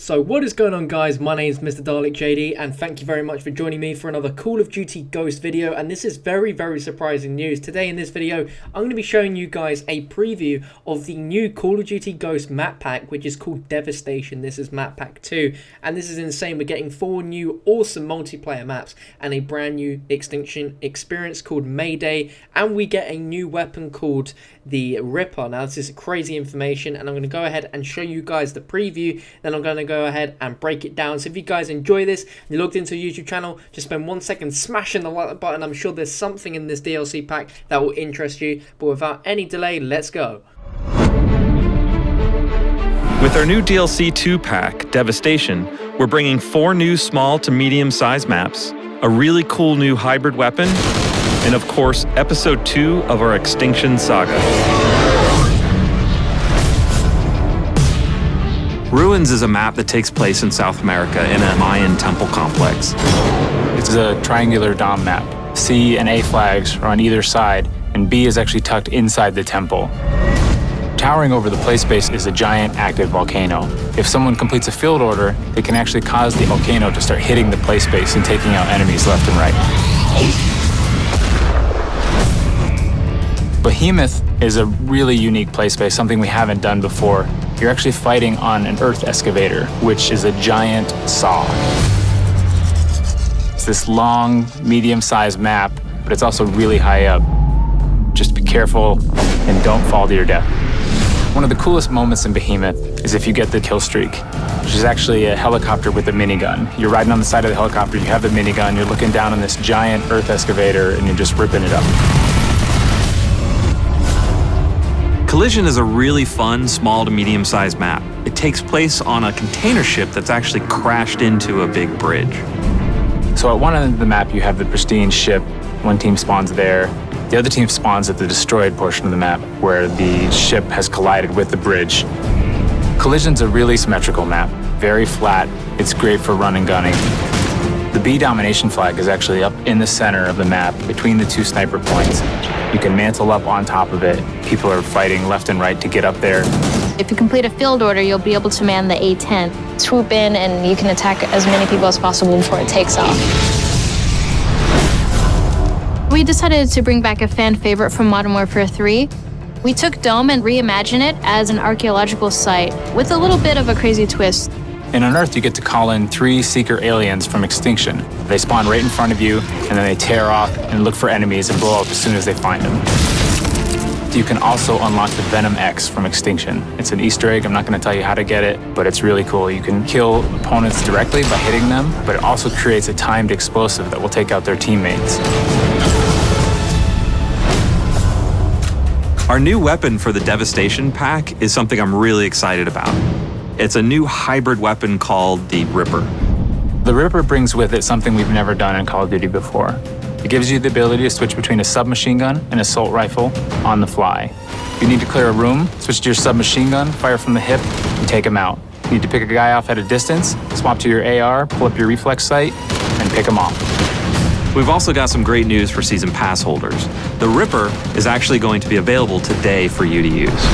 So what is going on, guys? My name is Mr. Dalek JD, and thank you very much for joining me for another Call of Duty Ghost video. And this is very surprising news. Today in this video, I'm going to be showing you guys a preview of the new Call of Duty Ghost map pack, which is called Devastation. This is map pack 2, and this is insane. We're getting 4 new awesome multiplayer maps and a brand new Extinction experience called Mayday, and we get a new weapon called the Ripper. Now this is crazy information, and I'm going to go ahead and show you guys the preview, then I'm going to go ahead and break it down. So if you guys enjoy this and you're logged into a YouTube channel, just spend 1 second smashing the like button. I'm sure there's something in this DLC pack that will interest you, but without any delay, let's go. With our new DLC 2 pack, Devastation, we're bringing 4 new small to medium sized maps, a really cool new hybrid weapon, and of course, episode 2 of our Extinction saga. Ruins is a map that takes place in South America in a Mayan temple complex. It's a triangular dom map. C and A flags are on either side, and B is actually tucked inside the temple. Towering over the play space is a giant active volcano. If someone completes a field order, they can actually cause the volcano to start hitting the play space and taking out enemies left and right. Behemoth is a really unique play space, something we haven't done before. You're actually fighting on an earth excavator, which is a giant saw. It's this long, medium-sized map, but it's also really high up. Just be careful and don't fall to your death. One of the coolest moments in Behemoth is if you get the Killstreak, which is actually a helicopter with a minigun. You're riding on the side of the helicopter, you have the minigun, you're looking down on this giant earth excavator, and you're just ripping it up. Collision is a really fun, small to medium-sized map. It takes place on a container ship that's actually crashed into a big bridge. So at one end of the map, you have the pristine ship. One team spawns there. The other team spawns at the destroyed portion of the map, where the ship has collided with the bridge. Collision's a really symmetrical map, very flat. It's great for run and gunning. The B domination flag is actually up in the center of the map, between the 2 sniper points. You can mantle up on top of it. People are fighting left and right to get up there. If you complete a field order, you'll be able to man the A-10. Swoop in and you can attack as many people as possible before it takes off. We decided to bring back a fan favorite from Modern Warfare 3. We took Dome and reimagined it as an archaeological site with a little bit of a crazy twist. And on Earth, you get to call in 3 seeker aliens from Extinction. They spawn right in front of you, and then they tear off and look for enemies and blow up as soon as they find them. You can also unlock the Venom X from Extinction. It's an Easter egg. I'm not going to tell you how to get it, but it's really cool. You can kill opponents directly by hitting them, but it also creates a timed explosive that will take out their teammates. Our new weapon for the Devastation pack is something I'm really excited about. It's a new hybrid weapon called the Ripper. The Ripper brings with it something we've never done in Call of Duty before. It gives you the ability to switch between a submachine gun and assault rifle on the fly. If you need to clear a room, switch to your submachine gun, fire from the hip, and take him out. If you need to pick a guy off at a distance, swap to your AR, pull up your reflex sight, and pick him off. We've also got some great news for Season Pass holders. The Ripper is actually going to be available today for you to use.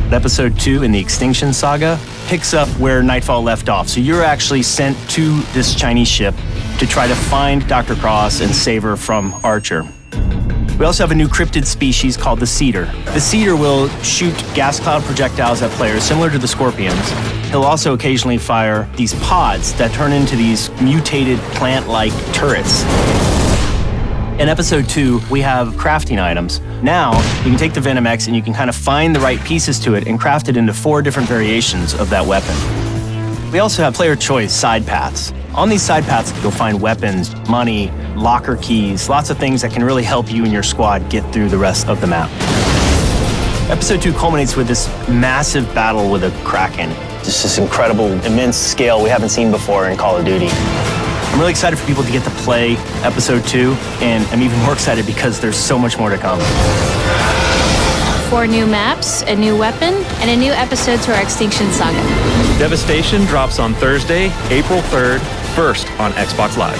Episode 2 in the Extinction saga picks up where Nightfall left off. So you're actually sent to this Chinese ship to try to find Dr. Cross and save her from Archer. We also have a new cryptid species called the Cedar. The Cedar will shoot gas cloud projectiles at players similar to the Scorpions. He'll also occasionally fire these pods that turn into these mutated plant-like turrets. In episode 2, we have crafting items. Now, you can take the Venom X and you can kind of find the right pieces to it and craft it into 4 different variations of that weapon. We also have player choice side paths. On these side paths, you'll find weapons, money, locker keys, lots of things that can really help you and your squad get through the rest of the map. Episode 2 culminates with this massive battle with a Kraken. Just this incredible, immense scale we haven't seen before in Call of Duty. I'm really excited for people to get to play episode 2, and I'm even more excited because there's so much more to come. 4 new maps, a new weapon, and a new episode to our Extinction saga. Devastation drops on Thursday, April 3rd, first on Xbox Live.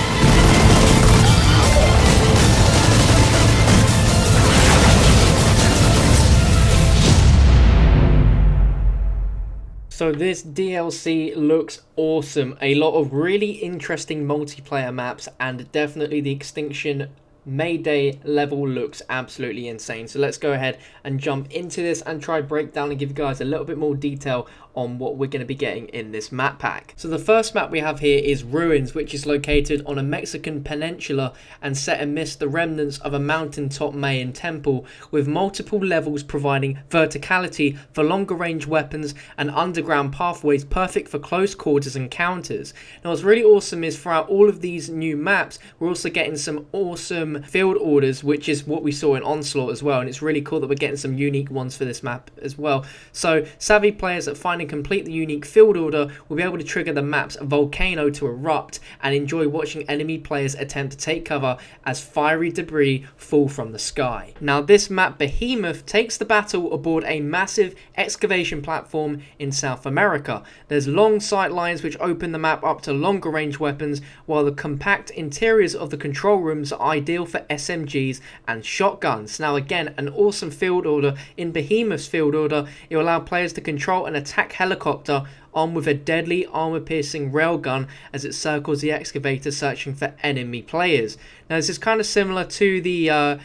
So this DLC looks awesome. A lot of really interesting multiplayer maps, and definitely the Extinction Mayday level looks absolutely insane. So let's go ahead and jump into this and try break down and give you guys a little bit more detail on what we're going to be getting in this map pack. So the first map we have here is Ruins, which is located on a Mexican peninsula and set amidst the remnants of a mountaintop Mayan temple, with multiple levels providing verticality for longer range weapons and underground pathways perfect for close quarters encounters. Now what's really awesome is throughout all of these new maps, we're also getting some awesome field orders, which is what we saw in Onslaught as well, and it's really cool that we're getting some unique ones for this map as well. So savvy players that find and complete the unique field order will be able to trigger the map's volcano to erupt and enjoy watching enemy players attempt to take cover as fiery debris fall from the sky. Now this map Behemoth takes the battle aboard a massive excavation platform in South America. There's long sight lines which open the map up to longer range weapons, while the compact interiors of the control rooms are ideal for SMGs and shotguns. Now again, an awesome field order. In Behemoth's field order, it will allow players to control an attack helicopter armed with a deadly armor-piercing railgun as it circles the excavator searching for enemy players. Now this is kind of similar to the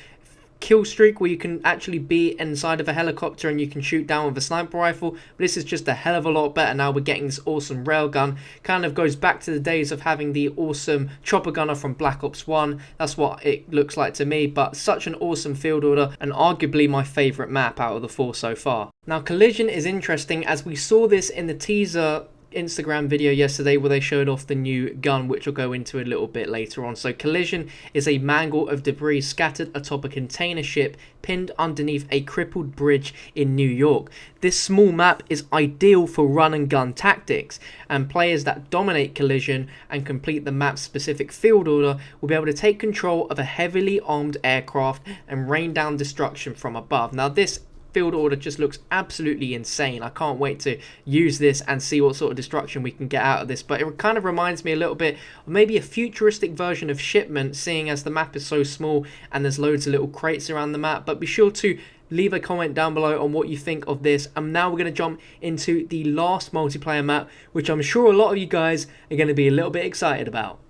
Killstreak, where you can actually be inside of a helicopter and you can shoot down with a sniper rifle, but this is just a hell of a lot better. Now we're getting this awesome railgun. Kind of goes back to the days of having the awesome chopper gunner from Black Ops 1. That's what it looks like to me, but such an awesome field order and arguably my favourite map out of the 4 so far. Now Collision is interesting, as we saw this in the teaser Instagram video yesterday where they showed off the new gun, which we'll go into a little bit later on. So Collision is a mangle of debris scattered atop a container ship pinned underneath a crippled bridge in New York. This small map is ideal for run and gun tactics, and players that dominate Collision and complete the map's specific field order will be able to take control of a heavily armed aircraft and rain down destruction from above. Now this field order just looks absolutely insane. I can't wait to use this and see what sort of destruction we can get out of this, but it kind of reminds me a little bit of maybe a futuristic version of Shipment, seeing as the map is so small and there's loads of little crates around the map. But be sure to leave a comment down below on what you think of this. And now we're going to jump into the last multiplayer map, which I'm sure a lot of you guys are going to be a little bit excited about.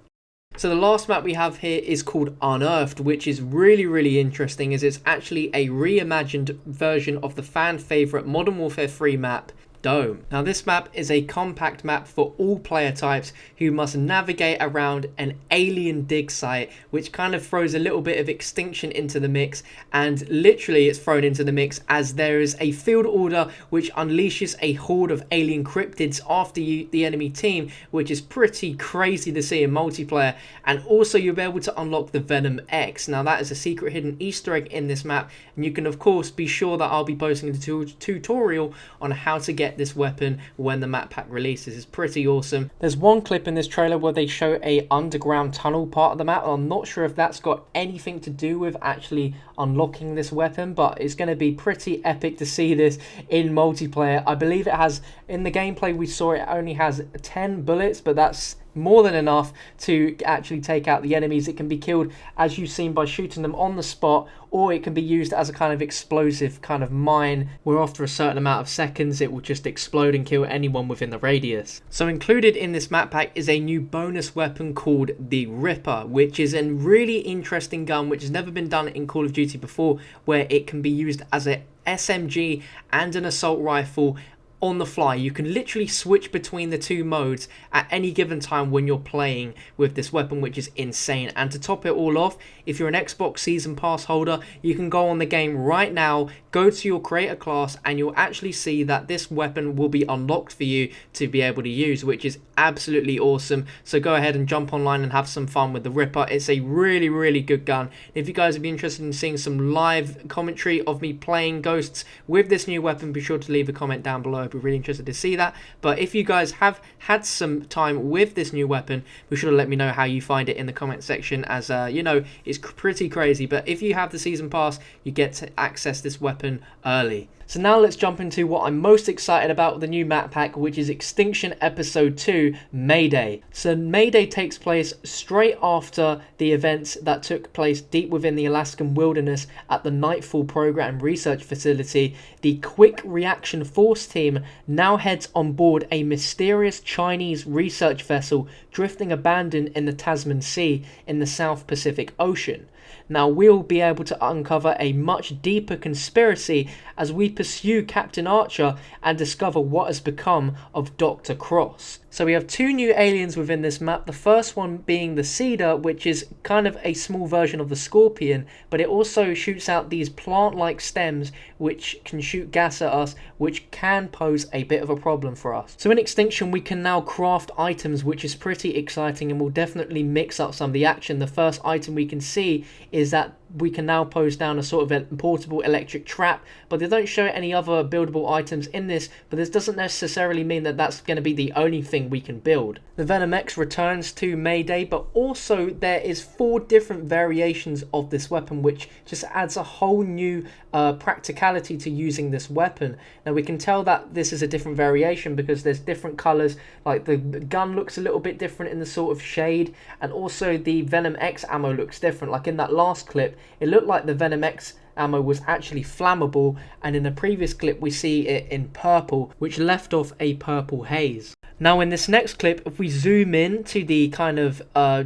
So the last map we have here is called Unearthed, which is really interesting, as it's actually a reimagined version of the fan favourite Modern Warfare 3 map, Dome. Now this map is a compact map for all player types who must navigate around an alien dig site, which kind of throws a little bit of Extinction into the mix, and literally it's thrown into the mix as there is a field order which unleashes a horde of alien cryptids after the enemy team, which is pretty crazy to see in multiplayer. And also you'll be able to unlock the Venom X. Now that is a secret hidden Easter egg in this map, and you can of course be sure that I'll be posting a tutorial on how to get this weapon when the map pack releases. It's pretty awesome. There's one clip in this trailer where they show a underground tunnel part of the map. I'm not sure if that's got anything to do with actually unlocking this weapon, but it's going to be pretty epic to see this in multiplayer. I believe it has, in the gameplay we saw, it only has 10 bullets, but that's more than enough to actually take out the enemies. It can be killed, as you've seen, by shooting them on the spot, or it can be used as a kind of explosive kind of mine, where after a certain amount of seconds it will just explode and kill anyone within the radius. So included in this map pack is a new bonus weapon called the Ripper, which is a really interesting gun which has never been done in Call of Duty before, where it can be used as a SMG and an assault rifle on the fly. You can literally switch between the two modes at any given time when you're playing with this weapon, which is insane. And to top it all off, if you're an Xbox Season Pass holder, you can go on the game right now, go to your creator class, and you'll actually see that this weapon will be unlocked for you to be able to use, which is absolutely awesome. So go ahead and jump online and have some fun with the Ripper. It's a really good gun. If you guys would be interested in seeing some live commentary of me playing Ghosts with this new weapon, be sure to leave a comment down below. I'd be really interested to see that. But if you guys have had some time with this new weapon, be sure to let me know how you find it in the comment section, as you know, it's pretty crazy. But if you have the Season Pass, you get to access this weapon weapon early. So now let's jump into what I'm most excited about with the new map pack, which is Extinction Episode 2 Mayday. So Mayday takes place straight after the events that took place deep within the Alaskan wilderness at the Nightfall Program Research Facility. The Quick Reaction Force team now heads on board a mysterious Chinese research vessel drifting abandoned in the Tasman Sea in the South Pacific Ocean. Now we'll be able to uncover a much deeper conspiracy as we pursue Captain Archer and discover what has become of Dr. Cross. So we have two new aliens within this map, the first one being the Cedar, which is kind of a small version of the Scorpion, but it also shoots out these plant-like stems which can shoot gas at us, which can pose a bit of a problem for us. So in Extinction we can now craft items, which is pretty exciting and will definitely mix up some of the action. The first item we can see is that we can now pose down a sort of a portable electric trap, but they don't show any other buildable items in this, but this doesn't necessarily mean that that's going to be the only thing we can build. The Venom X returns to Mayday, but also there is 4 different variations of this weapon, which just adds a whole new practicality to using this weapon. Now we can tell that this is a different variation because there's different colors, like the gun looks a little bit different in the sort of shade, and also the Venom X ammo looks different. Like in that last clip, it looked like the Venom X ammo was actually flammable, and in the previous clip we see it in purple, which left off a purple haze. Now in this next clip, if we zoom in to the kind of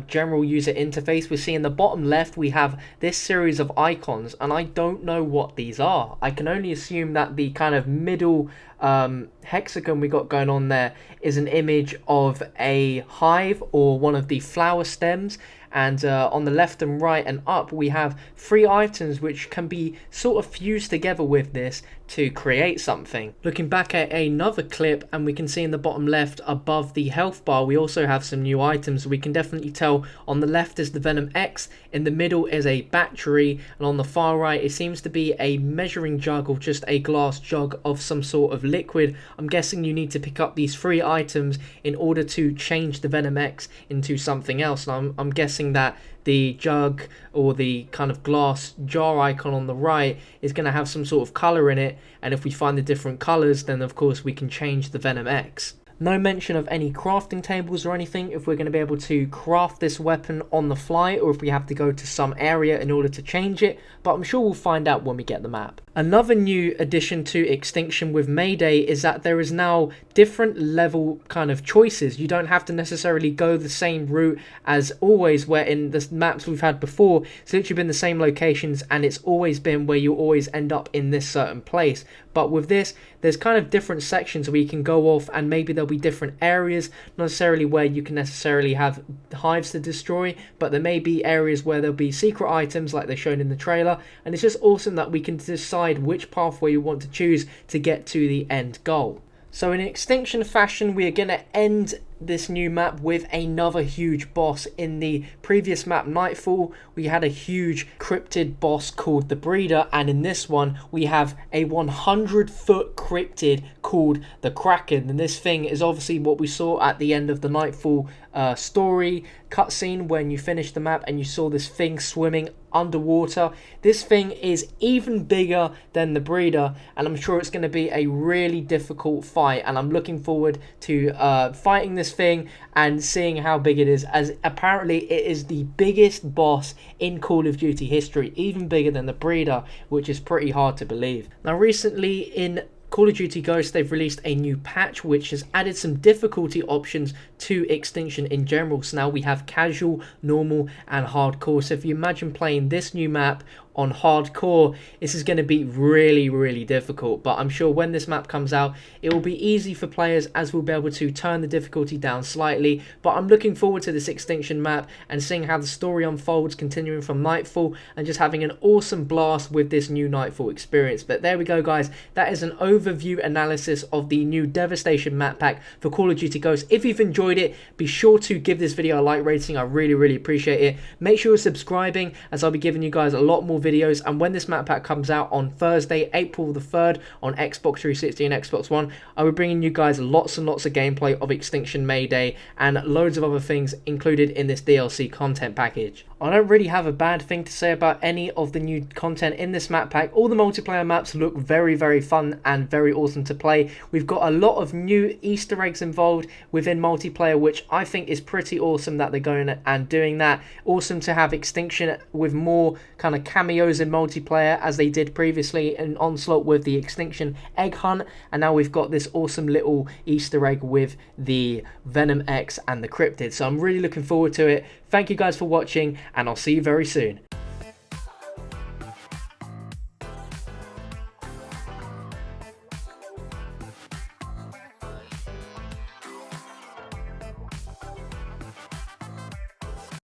general user interface, we see in the bottom left we have this series of icons, and I don't know what these are. I can only assume that the kind of middle hexagon we got going on there is an image of a hive or one of the flower stems, and on the left and right and up we have 3 items which can be sort of fused together with this to create something. Looking back at another clip, and we can see in the bottom left above the health bar we also have some new items. We can definitely tell on the left is the Venom X, in the middle is a battery, and on the far right it seems to be a measuring jug or just a glass jug of some sort of liquid. I'm guessing you need to pick up these 3 items in order to change the Venom X into something else, and I'm guessing that the jug or the kind of glass jar icon on the right is going to have some sort of color in it, and if we find the different colors then of course we can change the Venom X. No mention of any crafting tables or anything if we're going to be able to craft this weapon on the fly, or if we have to go to some area in order to change it, but I'm sure we'll find out when we get the map. Another new addition to Extinction with Mayday is that there is now different level kind of choices. You don't have to necessarily go the same route as always, where in the maps we've had before it's literally been the same locations and it's always been where you always end up in this certain place. But with this, there's kind of different sections where you can go off, and maybe there'll be different areas, not necessarily where you can necessarily have hives to destroy, but there may be areas where there'll be secret items like they're shown in the trailer, and it's just awesome that we can decide which pathway you want to choose to get to the end goal. So in Extinction fashion, we are going to end this new map with another huge boss. In the previous map Nightfall we had a huge cryptid boss called the Breeder, and in this one we have a 100-foot cryptid called the Kraken, and this thing is obviously what we saw at the end of the Nightfall story cutscene when you finished the map and you saw this thing swimming underwater. This thing is even bigger than the Breeder, and I'm sure it's going to be a really difficult fight, and I'm looking forward to fighting this thing and seeing how big it is, as apparently it is the biggest boss in Call of Duty history, even bigger than the Breeder, which is pretty hard to believe. Now recently in Call of Duty Ghosts they've released a new patch which has added some difficulty options to Extinction in general. So now we have casual, normal and hardcore. So if you imagine playing this new map on hardcore, this is going to be really difficult, but I'm sure when this map comes out it will be easy for players, as we'll be able to turn the difficulty down slightly. But I'm looking forward to this Extinction map and seeing how the story unfolds, continuing from Nightfall, and just having an awesome blast with this new Nightfall experience. But there we go guys, that is an overview analysis of the new Devastation map pack for Call of Duty Ghosts. If you've enjoyed it, be sure to give this video a like rating, I really appreciate it. Make sure you're subscribing, as I'll be giving you guys a lot more videos, and when this map pack comes out on Thursday, April the 3rd on Xbox 360 and Xbox One, I will be bringing you guys lots and lots of gameplay of Extinction Mayday and loads of other things included in this DLC content package. I don't really have a bad thing to say about any of the new content in this map pack. All the multiplayer maps look very fun and very awesome to play. We've got a lot of new Easter eggs involved within multiplayer, which I think is pretty awesome that they're going and doing that. Awesome to have Extinction with more kind of cameos in multiplayer as they did previously in Onslaught with the Extinction Egg Hunt, and now we've got this awesome little Easter egg with the Venom X and the Cryptid. So I'm really looking forward to it. Thank you guys for watching, and I'll see you very soon.